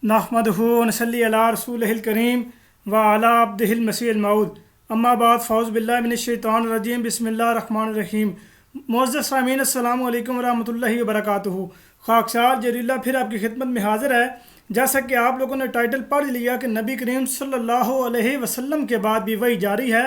नहमदहु व नसल्ली अला रसूलिहिल करीम व अला अब्दिहिल मसीहिल मऊद अम्मा बाद फ़ौज़ बिल्लाहि मिनश्शैतानिर रजीम बिस्मिल्लाहिर रहमानिर रहीम। मुअज़्ज़ज़ सामीन अस्सलामु अलैकुम व रहमतुल्लाहि व बरकातुहू। खाकसार जरीला फिर आपकी खिदमत में हाज़िर है। जैसा कि आप लोगों ने टाइटल पढ़ लिया कि नबी करीम सल्लल्लाहु अलैहि वसल्लम के बाद भी वही जारी है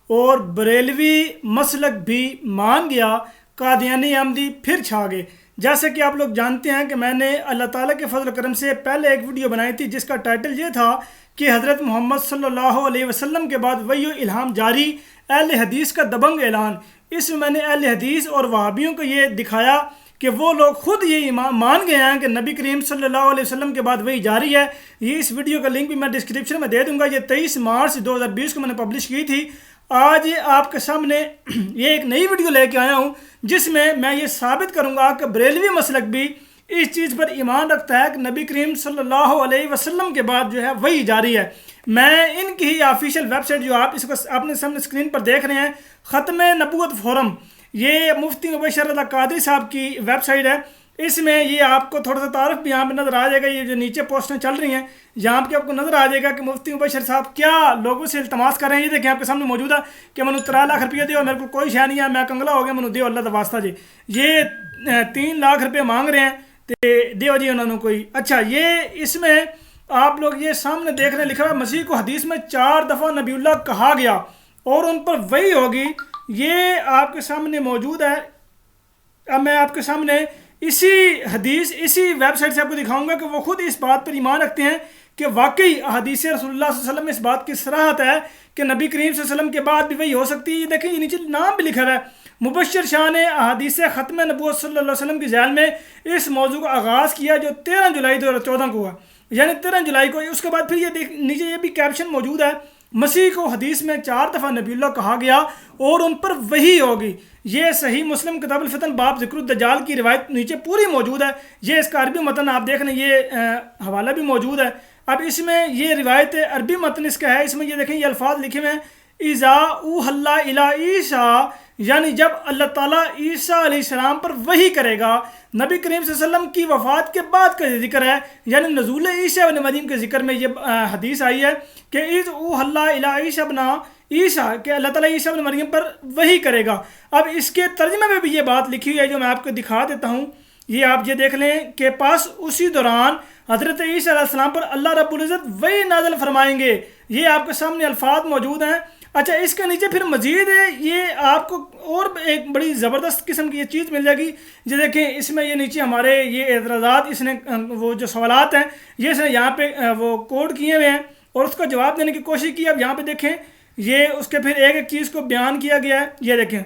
और बरेलवी मसलक भी मान गया, कादियानी अहमदी फिर छा गए। जैसे कि आप लोग जानते हैं कि मैंने अल्लाह ताला के फजल करम से पहले एक वीडियो बनाई थी जिसका टाइटल ये था कि हज़रत मोहम्मद सल्लल्लाहु अलैहि वसल्लम के बाद वही इल्हाम जारी, अहले हदीस का दबंग ऐलान। इसमें मैंने अहले हदीस और वहाबियों को ये दिखाया कि वो लोग खुद ये मान गए हैं कि नबी करीम सल्लल्लाहु अलैहि वसल्लम के बाद वही जारी है। ये इस वीडियो का लिंक भी मैं डिस्क्रिप्शन में दे दूंगा। ये 23 मार्च 2020 को मैंने पब्लिश की थी। आज आपके सामने ये एक नई वीडियो लेके आया हूँ जिसमें मैं ये साबित करूँगा कि बरेलवी मसलक भी इस चीज़ पर ईमान रखता है कि नबी करीम सल्लल्लाहु अलैहि वसल्लम के बाद जो है वही जारी है। मैं इनकी ही ऑफिशियल वेबसाइट जो आप इसको अपने सामने स्क्रीन पर देख रहे हैं, ख़त्म नबूवत फोरम, ये मुफ्ती मुबशर अली कादरी साहब की वेबसाइट है। इसमें ये आपको थोड़ा सा तारफ़ भी यहाँ पे नज़र आ जाएगा। ये जो नीचे पोस्टें चल रही हैं यहाँ पे आपको नज़र आ जाएगा कि मुफ्ती मुबशर साहब क्या लोगों से इल्तमास कर रहे हैं। ये देखें आपके सामने मौजूद है कि मैंने 3 लाख रुपये दिए और मेरे को कोई शय नहीं है, मैं कंगला हो गया, मैंने दियो अल्लाह का वास्ता जी। ये 3 लाख रुपये मांग रहे हैं तो दियो जी उन्होंने कोई। अच्छा, ये इसमें आप लोग ये सामने देख रहे हैं लिखा हुआ मसीह को हदीस में 4 दफ़ा नबीउल्लाह कहा गया और उन पर वही होगी। ये आपके सामने मौजूद है। अब मैं आपके सामने इसी हदीस इसी वेबसाइट से आपको दिखाऊंगा कि वो खुद इस बात पर ईमान रखते हैं कि वाकई हदीस रसूलुल्लाह सल्लल्लाहु अलैहि वसल्लम में इस बात की सराहत है कि नबी करीम सल्लल्लाहु अलैहि वसल्लम के बाद भी वही हो सकती है। ये देखें, ये नीचे नाम भी लिखा हुआ है। मुबशर शाह ने हदीस ख़त्म नबूवत सल्लल्लाहु अलैहि वसल्लम की ज़ैल में इस मौजू का आगाज़ किया जो 13 जुलाई 2014 को हुआ, यानी 13 जुलाई को। उसके बाद फिर ये नीचे ये भी कैप्शन मौजूद है, मसीह को हदीस में 4 दफ़ा नबीउल्लाह कहा गया और उन पर वही होगी। ये सही मुस्लिम किताबुल फितन बाब ज़िक्रुद दज्जाल की रिवायत नीचे पूरी मौजूद है। ये इसका अरबी मतन आप देख रहे हैं, ये हवाला भी मौजूद है। अब इसमें ये रिवायत अरबी मतन इसका है। इसमें ये देखें, ये अल्फाज लिखे हुए हैं, इज़ा उहल्ला इला ईसा, यानी जब अल्लाह ताला ईसा अलैहिस्सलाम पर वही करेगा। नबी करीम सल्लल्लाहु अलैहि वसल्लम की वफ़ात के बाद का जिक्र है, यानी नज़ूल ईसा इब्न मरीम के ज़िक्र में ये हदीस आई है कि इज़ उहल्ला इला ईसा इब्न ईसा, के अल्लाह ताला ईसा इब्न मरीम पर वही करेगा। अब इसके तर्जुमे में भी ये बात लिखी हुई है जो मैं आपको दिखा देता हूँ। ये आप ये देख लें कि पास उसी दौरान हज़रत ईसा अलैहिस्सलाम पर अल्लाह रब्बुल इज़्ज़त वही नाज़िल फरमाएंगे। ये आपके सामने अल्फाज मौजूद हैं। अच्छा, इसके नीचे फिर मजीद ये आपको और एक बड़ी ज़बरदस्त किस्म की ये चीज़ मिल जाएगी। ये देखें, इसमें ये नीचे हमारे ये एतराज़ात इसने वो जो सवालात हैं ये इसने यहाँ पे वो कोड किए हुए हैं और उसका जवाब देने की कोशिश की। अब यहाँ पे देखें, ये उसके फिर एक एक चीज़ को बयान किया गया है। ये देखें,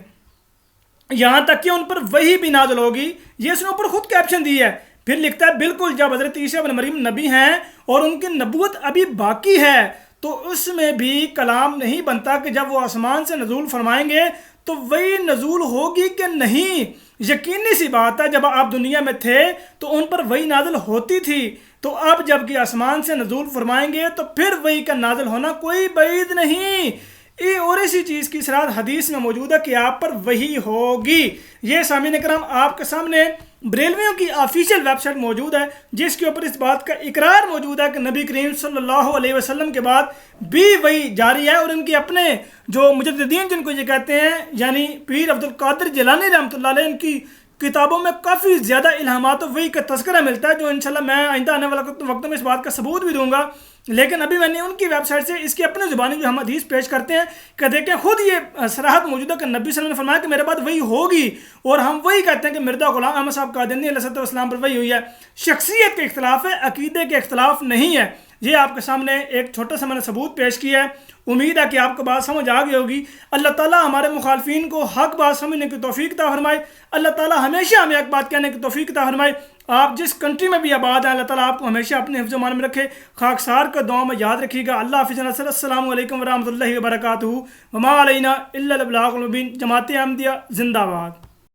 यहाँ तक कि उन पर वही भी नाज़िल होगी, ये उसने ऊपर खुद कैप्शन दी है। फिर लिखता है, बिल्कुल जब हज़रत ईसा इब्न मरीम नबी हैं और उनकी नबूवत अभी बाकी है तो उसमें भी कलाम नहीं बनता कि जब वो आसमान से नज़ूल फरमाएंगे तो वही नज़ूल होगी कि नहीं। यकीनी सी बात है, जब आप दुनिया में थे तो उन पर वही नाज़िल होती थी, तो अब जबकि आसमान से नज़ूल फरमाएंगे तो फिर वही का नाज़िल होना कोई बैद नहीं। ये और इसी चीज़ की सराहत हदीस में मौजूद है कि आप पर वही होगी। ये सामीन करम आपके सामने बरेलवियों की ऑफिशियल वेबसाइट मौजूद है जिसके ऊपर इस बात का इकरार मौजूद है कि नबी करीम सल्लल्लाहु अलैहि वसल्लम के बाद भी वही जारी है। और इनके अपने जो मुजद्दिदीन जिनको ये कहते हैं, यानी पीर अब्दुल कादिर जिलानी रहमतुल्लाह अलैह, इनकी किताबों में काफ़ी ज़्यादा इल्हामात वही का तज़किरा मिलता है जो इंशाल्लाह मैं आइंदा आने वाला वक्त में इस बात का सबूत भी दूंगा। लेकिन अभी मैंने उनकी वेबसाइट से इसकी अपनी ज़ुबानी जो हम हदीस पेश करते हैं कि देखें, खुद ये सराहत मौजूद है कि नबी सल्लल्लाहु अलैहि वसल्लम ने फरमाया कि मेरे बाद वही होगी और हम वही कहते हैं कि मिर्ज़ा ग़ुलाम अहमद साहब कादियानी अलैहिस्सलाम पर वही हुई है। शख्सियत के इख्तलाफ है, अकीदे के इख्तलाफ नहीं है। ये आपके सामने एक छोटा सा मैंने सबूत पेश किया है। उम्मीद है कि आपको बात समझ आ गई होगी। अल्लाह ताला हमारे मुखालफिन को हक बात समझने की तौफीक अता फरमाए। अल्लाह ताला हमेशा हमें हक बात कहने की तौफीक अता फरमाए। आप जिस कंट्री में भी आबाद हैं, अल्लाह ताला आपको हमेशा अपने हिफ्ज़ मान में रखे। खाकसार का दुआ में याद रखिएगा। अल्लाह हाफ़िज़। अस्सलामु अलैकुम व रहमतुल्लाहि व बरकातुहू। व मा अलैना इल्लल बलागुल मुबीन। जमात अहमदिया जिंदाबाद।